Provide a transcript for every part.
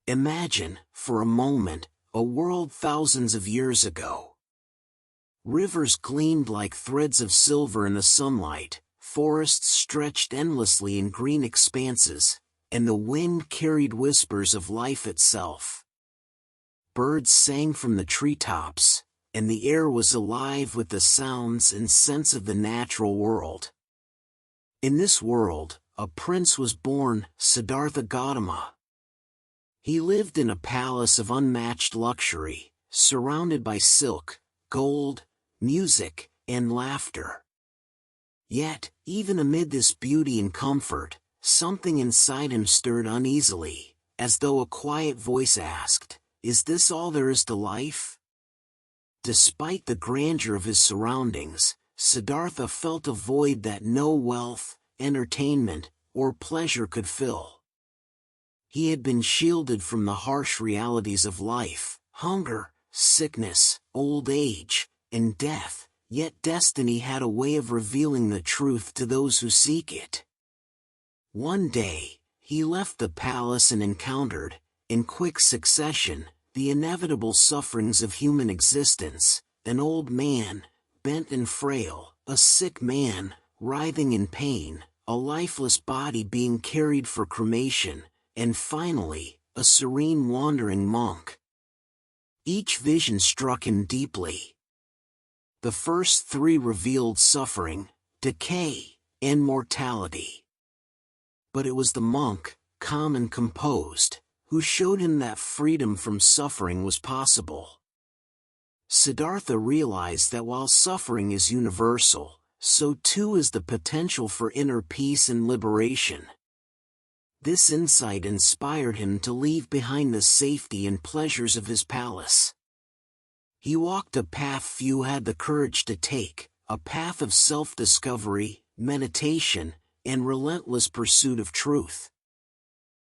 Imagine, for a moment, a world thousands of years ago. Rivers gleamed like threads of silver in the sunlight, forests stretched endlessly in green expanses, and the wind carried whispers of life itself. Birds sang from the treetops, and the air was alive with the sounds and scents of the natural world. In this world, a prince was born, Siddhartha Gautama. He lived in a palace of unmatched luxury, surrounded by silk, gold, music, and laughter. Yet, even amid this beauty and comfort, something inside him stirred uneasily, as though a quiet voice asked, "Is this all there is to life?" Despite the grandeur of his surroundings, Siddhartha felt a void that no wealth, entertainment, or pleasure could fill. He had been shielded from the harsh realities of life, hunger, sickness, old age, and death, yet destiny had a way of revealing the truth to those who seek it. One day, he left the palace and encountered, in quick succession, the inevitable sufferings of human existence: an old man, bent and frail, a sick man, writhing in pain, a lifeless body being carried for cremation, and finally, a serene wandering monk. Each vision struck him deeply. The first three revealed suffering, decay, and mortality. But it was the monk, calm and composed, who showed him that freedom from suffering was possible. Siddhartha realized that while suffering is universal, so too is the potential for inner peace and liberation. This insight inspired him to leave behind the safety and pleasures of his palace. He walked a path few had the courage to take, a path of self-discovery, meditation, and relentless pursuit of truth.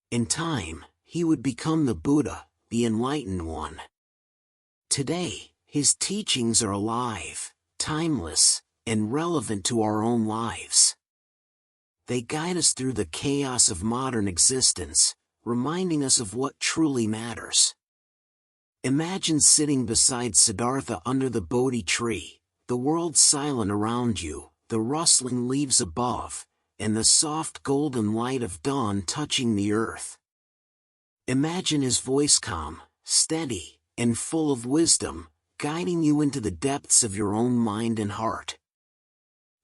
In time, he would become the Buddha, the Enlightened One. Today, his teachings are alive, timeless, and relevant to our own lives. They guide us through the chaos of modern existence, reminding us of what truly matters. Imagine sitting beside Siddhartha under the Bodhi tree, the world silent around you, the rustling leaves above, and the soft golden light of dawn touching the earth. Imagine his voice calm, steady, and full of wisdom, guiding you into the depths of your own mind and heart.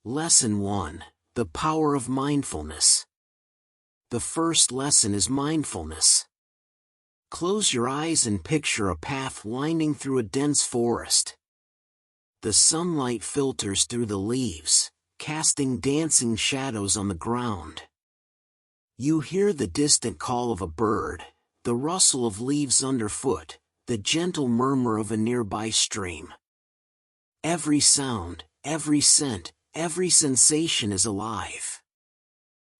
Lesson 1: The Power of Mindfulness. The first lesson is mindfulness. Close your eyes and picture a path winding through a dense forest. The sunlight filters through the leaves, casting dancing shadows on the ground. You hear the distant call of a bird, the rustle of leaves underfoot, the gentle murmur of a nearby stream. Every sound, every scent, every sensation is alive.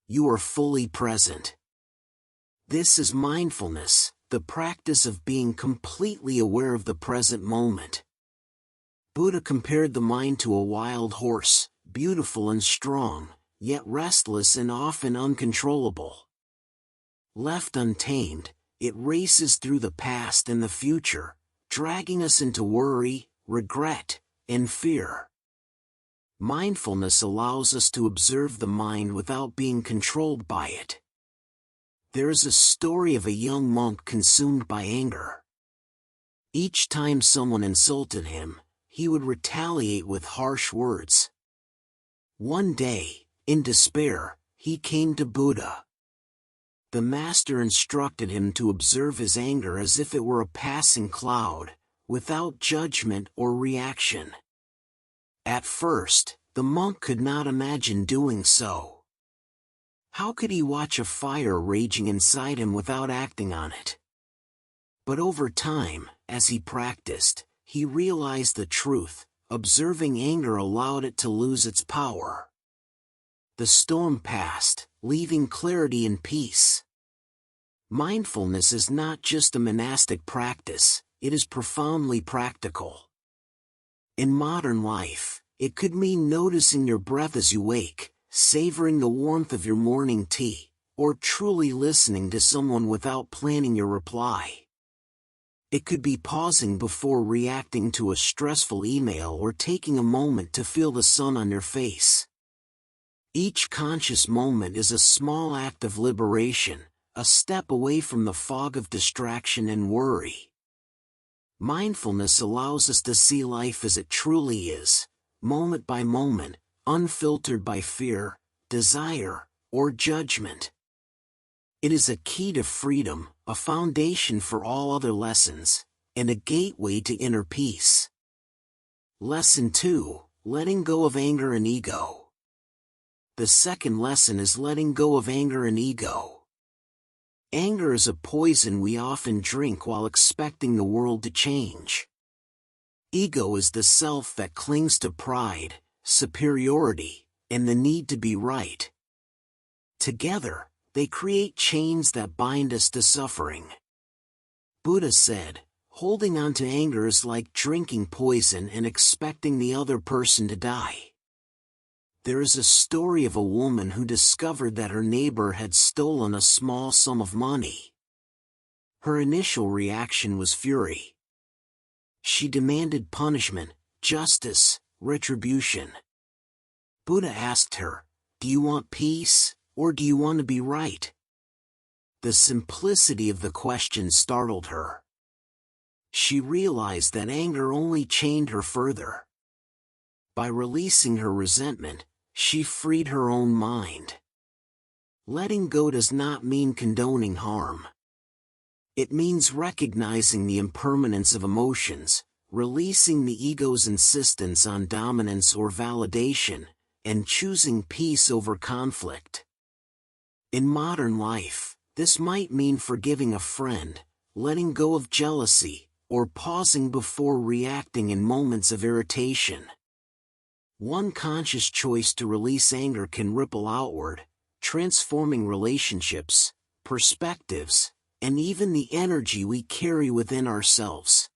You are fully present. This is mindfulness, the practice of being completely aware of the present moment. Buddha compared the mind to a wild horse, beautiful and strong, yet restless and often uncontrollable. Left untamed, it races through the past and the future, dragging us into worry, regret, and fear. Mindfulness allows us to observe the mind without being controlled by it. There is a story of a young monk consumed by anger. Each time someone insulted him, he would retaliate with harsh words. One day, in despair, he came to Buddha. The master instructed him to observe his anger as if it were a passing cloud, without judgment or reaction. At first, the monk could not imagine doing so. How could he watch a fire raging inside him without acting on it? But over time, as he practiced, he realized the truth: observing anger allowed it to lose its power. The storm passed, leaving clarity and peace. Mindfulness is not just a monastic practice, it is profoundly practical. In modern life, it could mean noticing your breath as you wake, savoring the warmth of your morning tea, or truly listening to someone without planning your reply. It could be pausing before reacting to a stressful email or taking a moment to feel the sun on your face. Each conscious moment is a small act of liberation, a step away from the fog of distraction and worry. Mindfulness allows us to see life as it truly is, moment by moment, unfiltered by fear, desire, or judgment. It is a key to freedom, a foundation for all other lessons, and a gateway to inner peace. Lesson 2: Letting go of anger and ego. The second lesson is letting go of anger and ego. Anger is a poison we often drink while expecting the world to change. Ego is the self that clings to pride, superiority, and the need to be right. Together, they create chains that bind us to suffering. Buddha said, holding on to anger is like drinking poison and expecting the other person to die. There is a story of a woman who discovered that her neighbor had stolen a small sum of money. Her initial reaction was fury. She demanded punishment, justice, retribution. Buddha asked her, "Do you want peace, or do you want to be right?" The simplicity of the question startled her. She realized that anger only chained her further. By releasing her resentment, she freed her own mind. Letting go does not mean condoning harm. It means recognizing the impermanence of emotions, releasing the ego's insistence on dominance or validation, and choosing peace over conflict. In modern life, this might mean forgiving a friend, letting go of jealousy, or pausing before reacting in moments of irritation. One conscious choice to release anger can ripple outward, transforming relationships, perspectives, and even the energy we carry within ourselves.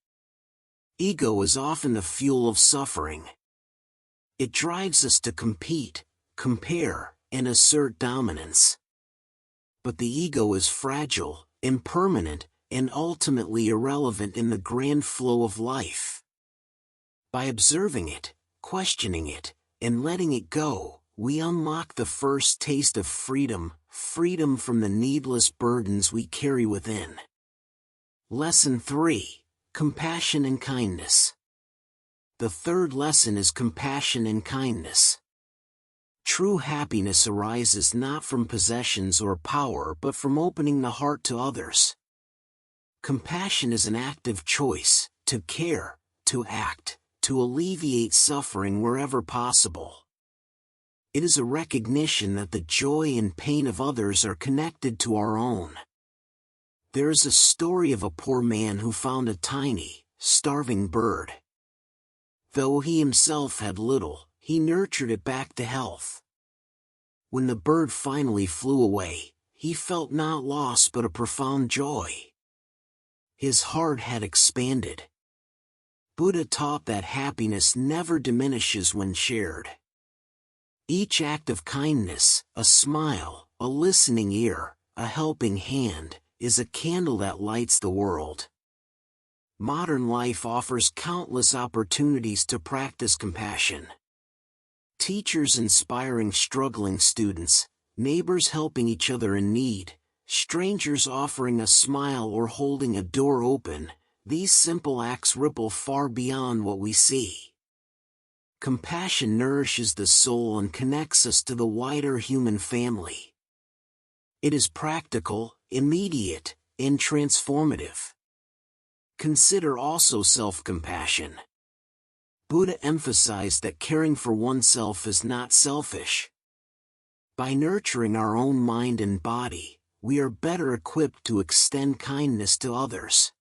Ego is often the fuel of suffering. It drives us to compete, compare, and assert dominance. But the ego is fragile, impermanent, and ultimately irrelevant in the grand flow of life. By observing it, questioning it, and letting it go, we unlock the first taste of freedom, freedom from the needless burdens we carry within. Lesson 3: Compassion and kindness. The third lesson is compassion and kindness. True happiness arises not from possessions or power but from opening the heart to others. Compassion is an active choice, to care, to act, to alleviate suffering wherever possible. It is a recognition that the joy and pain of others are connected to our own. There is a story of a poor man who found a tiny, starving bird. Though he himself had little, he nurtured it back to health. When the bird finally flew away, he felt not loss but a profound joy. His heart had expanded. Buddha taught that happiness never diminishes when shared. Each act of kindness, a smile, a listening ear, a helping hand, is a candle that lights the world. Modern life offers countless opportunities to practice compassion. Teachers inspiring struggling students, neighbors helping each other in need, strangers offering a smile or holding a door open, these simple acts ripple far beyond what we see. Compassion nourishes the soul and connects us to the wider human family. It is practical, immediate, and transformative. Consider also self-compassion. Buddha emphasized that caring for oneself is not selfish. By nurturing our own mind and body, we are better equipped to extend kindness to others.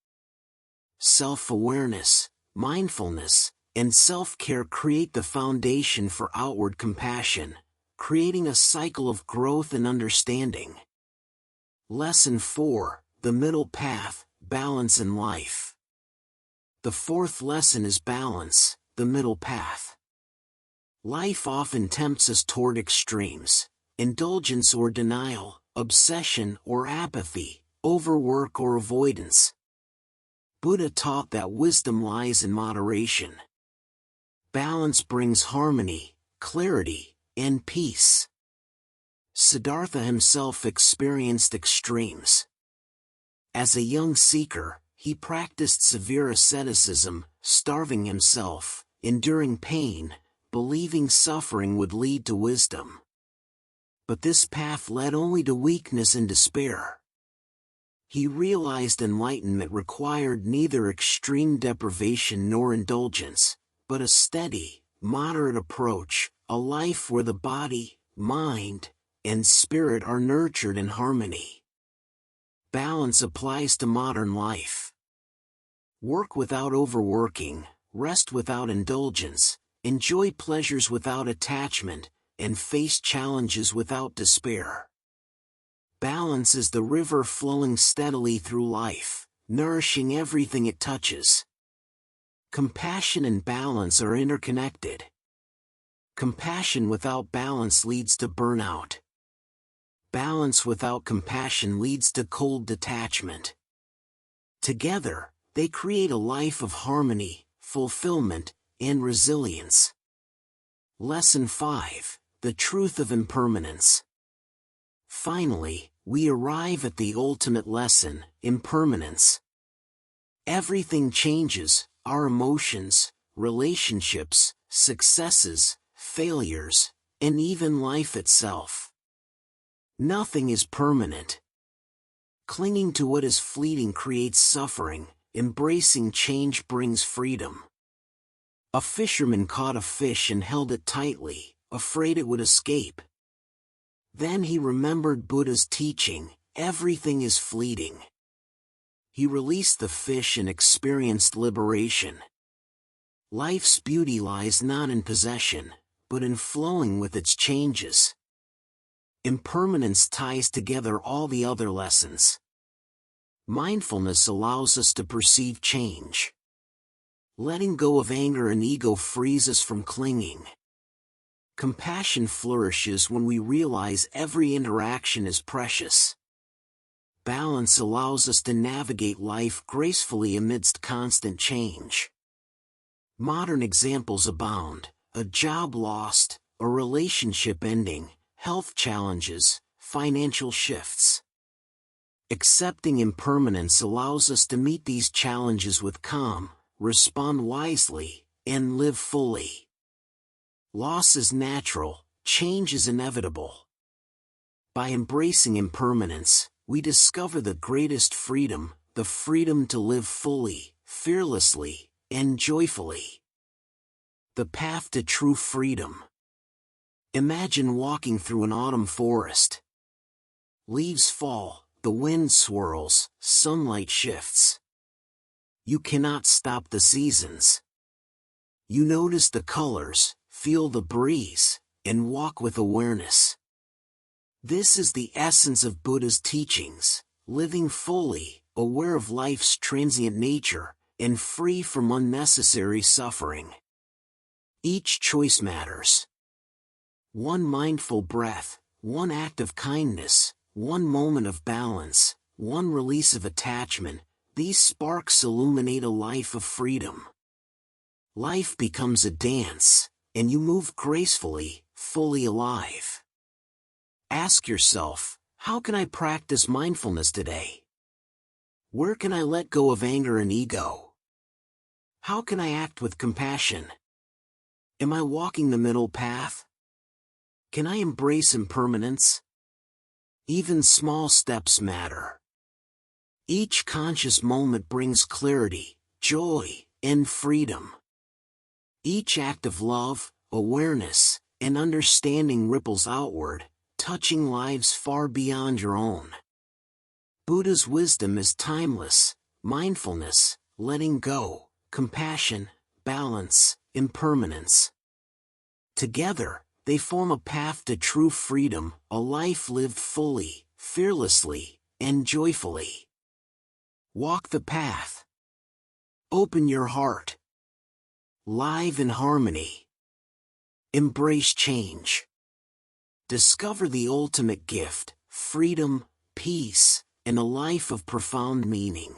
Self-awareness, mindfulness, and self-care create the foundation for outward compassion, creating a cycle of growth and understanding. Lesson 4: The middle path, balance in life. The fourth lesson is balance, the middle path. Life often tempts us toward extremes, indulgence or denial, obsession or apathy, overwork or avoidance. Buddha taught that wisdom lies in moderation. Balance brings harmony, clarity, and peace. Siddhartha himself experienced extremes. As a young seeker, he practiced severe asceticism, starving himself, enduring pain, believing suffering would lead to wisdom. But this path led only to weakness and despair. He realized enlightenment required neither extreme deprivation nor indulgence, but a steady, moderate approach, a life where the body, mind, and spirit are nurtured in harmony. Balance applies to modern life. Work without overworking, rest without indulgence, enjoy pleasures without attachment, and face challenges without despair. Balance is the river flowing steadily through life, nourishing everything it touches. Compassion and balance are interconnected. Compassion without balance leads to burnout. Balance without compassion leads to cold detachment. Together, they create a life of harmony, fulfillment, and resilience. Lesson 5: The Truth of Impermanence. Finally, we arrive at the ultimate lesson, impermanence. Everything changes, our emotions, relationships, successes, failures, and even life itself. Nothing is permanent. Clinging to what is fleeting creates suffering, embracing change brings freedom. A fisherman caught a fish and held it tightly, afraid it would escape. Then he remembered Buddha's teaching, everything is fleeting. He released the fish and experienced liberation. Life's beauty lies not in possession, but in flowing with its changes. Impermanence ties together all the other lessons. Mindfulness allows us to perceive change. Letting go of anger and ego frees us from clinging. Compassion flourishes when we realize every interaction is precious. Balance allows us to navigate life gracefully amidst constant change. Modern examples abound: a job lost, a relationship ending, health challenges, financial shifts. Accepting impermanence allows us to meet these challenges with calm, respond wisely, and live fully. Loss is natural, change is inevitable. By embracing impermanence, we discover the greatest freedom, the freedom to live fully, fearlessly, and joyfully. The path to true freedom. Imagine walking through an autumn forest. Leaves fall, the wind swirls, sunlight shifts. You cannot stop the seasons. You notice the colors, feel the breeze, and walk with awareness. This is the essence of Buddha's teachings, living fully, aware of life's transient nature, and free from unnecessary suffering. Each choice matters. One mindful breath, one act of kindness, one moment of balance, one release of attachment, these sparks illuminate a life of freedom. Life becomes a dance, and you move gracefully, fully alive. Ask yourself, how can I practice mindfulness today? Where can I let go of anger and ego? How can I act with compassion? Am I walking the middle path? Can I embrace impermanence? Even small steps matter. Each conscious moment brings clarity, joy, and freedom. Each act of love, awareness, and understanding ripples outward, touching lives far beyond your own. Buddha's wisdom is timeless: mindfulness, letting go, compassion, balance, impermanence. Together, they form a path to true freedom, a life lived fully, fearlessly, and joyfully. Walk the path. Open your heart. Live in harmony. Embrace change. Discover the ultimate gift, freedom, peace, and a life of profound meaning.